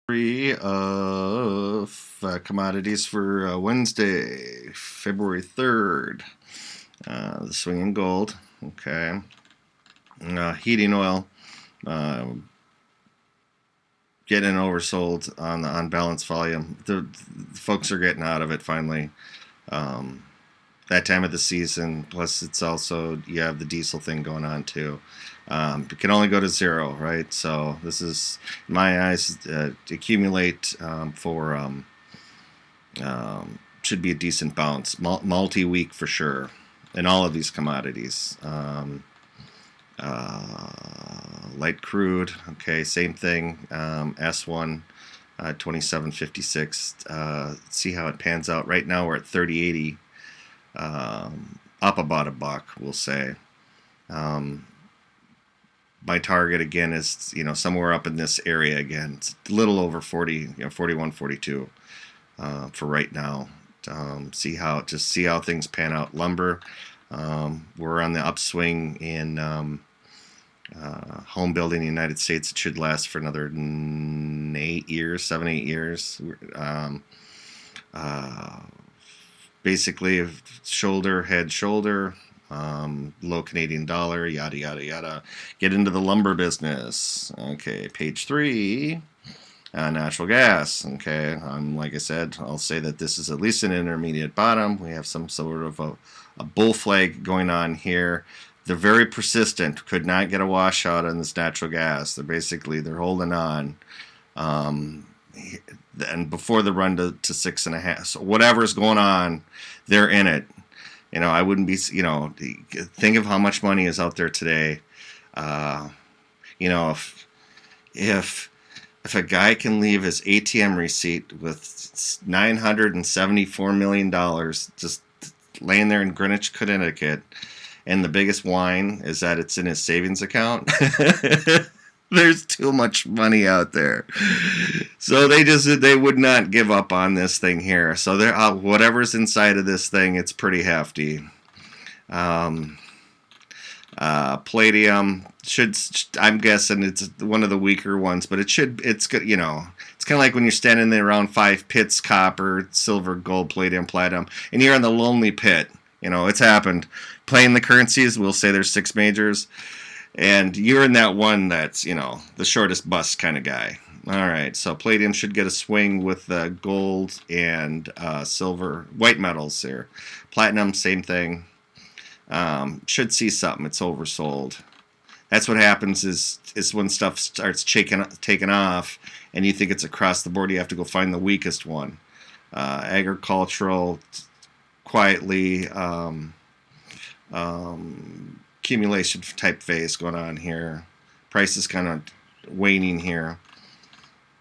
Three of commodities for Wednesday, February 3rd. The swing in gold. Okay. Heating oil. Getting oversold on the unbalanced volume. The folks are getting out of it finally. That time of the season. Plus, it's also, you have the diesel thing going on too. It can only go to zero, right? So this is, in my eyes, accumulate should be a decent bounce, multi-week for sure, in all of these commodities. Light crude, okay, same thing. S1, 27.56. See how it pans out. Right now we're at 30.80. Up about $1, we'll say. My target again is somewhere up in this area again. It's a little over 40, 41, 42 for right now. See how things pan out. Lumber, we're on the upswing in home building in the United States. It should last for another 7, 8 years. Basically, head, shoulder, low Canadian dollar, yada, yada, yada. Get into the lumber business. Okay, page 3, natural gas. Okay, like I said, I'll say that this is at least an intermediate bottom. We have some sort of a bull flag going on here. They're very persistent. Could not get a washout on this natural gas. They're holding on. And before the run to 6.5, so whatever's going on, they're in it. I wouldn't be. Think of how much money is out there today. If a guy can leave his ATM receipt with $974 million just laying there in Greenwich, Connecticut, and the biggest whine is that it's in his savings account. There's too much money out there, so they would not give up on this thing here. So whatever's inside of this thing, it's pretty hefty. Palladium I'm guessing it's one of the weaker ones, but it's good. It's kind of like when you're standing there around 5 pits: copper, silver, gold, palladium, platinum, and you're in the lonely pit. It's happened. Playing the currencies, we'll say there's 6 majors. And you're in that one that's, the shortest bus kind of guy. All right, so palladium should get a swing with gold and silver, white metals here. Platinum, same thing. Should see something. It's oversold. That's what happens is when stuff starts taking off and you think it's across the board, you have to go find the weakest one. Agricultural, quietly, accumulation type phase going on here. Price is kind of waning here.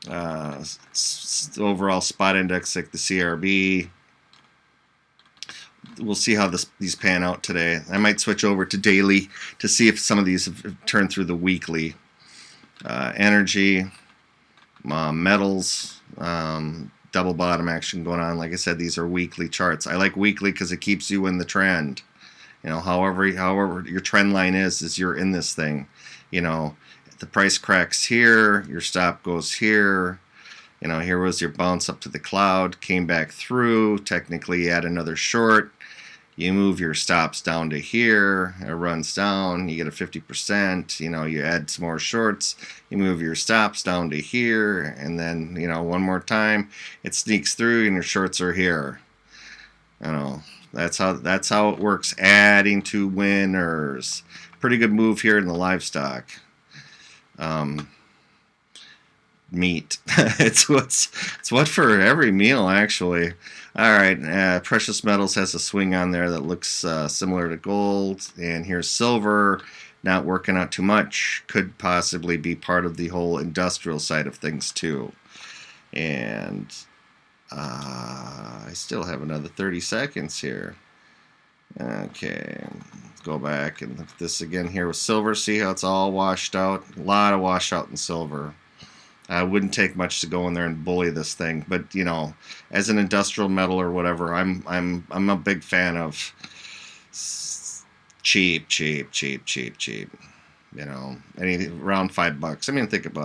Overall spot index like the CRB. We'll see how these pan out today. I might switch over to daily to see if some of these have turned through the weekly. Energy, metals, double bottom action going on. Like I said, these are weekly charts. I like weekly because it keeps you in the trend. However your trend line is you're in this thing. The price cracks here, your stop goes here. Here was your bounce up to the cloud, came back through. Technically, you add another short. You move your stops down to here. It runs down. You get a 50%. You add some more shorts. You move your stops down to here, and then one more time, it sneaks through, and your shorts are here. That's how it works. Adding to winners. Pretty good move here in the livestock. Meat. it's what for every meal actually. All right. Precious metals has a swing on there that looks similar to gold, and here's silver. Not working out too much. Could possibly be part of the whole industrial side of things too. And I still have another 30 seconds here. Okay, let's go back and look at this again here with silver. See how it's all washed out? A lot of washout in silver. I wouldn't take much to go in there and bully this thing, but as an industrial metal or whatever, I'm a big fan of cheap. Anything around $5. I mean, think about it.